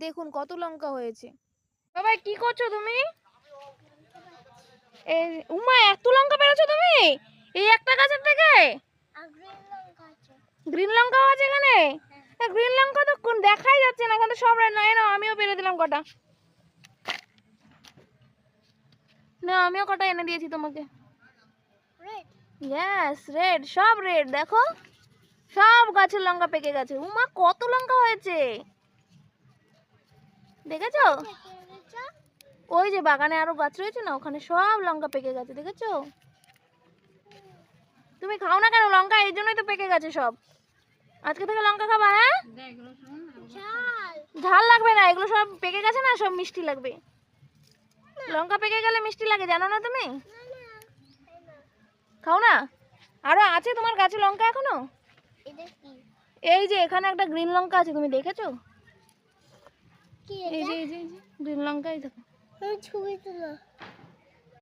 দেখুন কত লঙ্কা হয়েছে। বাবা কি করছো তুমি? এই উমা এত লঙ্কা পেরেছো তুমি এই একটা গাছের থেকে? গ্রিন লঙ্কাও আছে এখানে? গ্রিন লঙ্কা তো দেখাই যাচ্ছে না, এখানে সব রেড। না আমিও পেরে দিলাম কটা। না আমিও কটা এনে দিয়েছি তোমাকে। ইয়েস রেড, সব রেড। দেখো সব গাছের লঙ্কা পেকে গেছে। উমা কত লঙ্কা হয়েছে দেখেছো? ওই যে বাগানে আরো গাছ রয়েছে না, ওখানে সব লঙ্কা পেকে গেছে, দেখেছো? তুমি খাও না কেন লঙ্কা? এই জন্যই তো পেকে গেছে সব। আজকে থেকে লঙ্কা খাবা? হ্যাঁ ঝাল লাগবে না, এগুলো সব পেকে গেছে না, সব মিষ্টি লাগবে। লঙ্কা পেকে গেলে মিষ্টি লাগে, জানো না তুমি? খাও না? আরো আছে তোমার গাছে লঙ্কা এখনো? এই যে এখানে একটা গ্রিন লঙ্কা আছে, তুমি দেখেছো? এই যে গ্রিন লঙ্কাই দেখো। ছবি তুলো।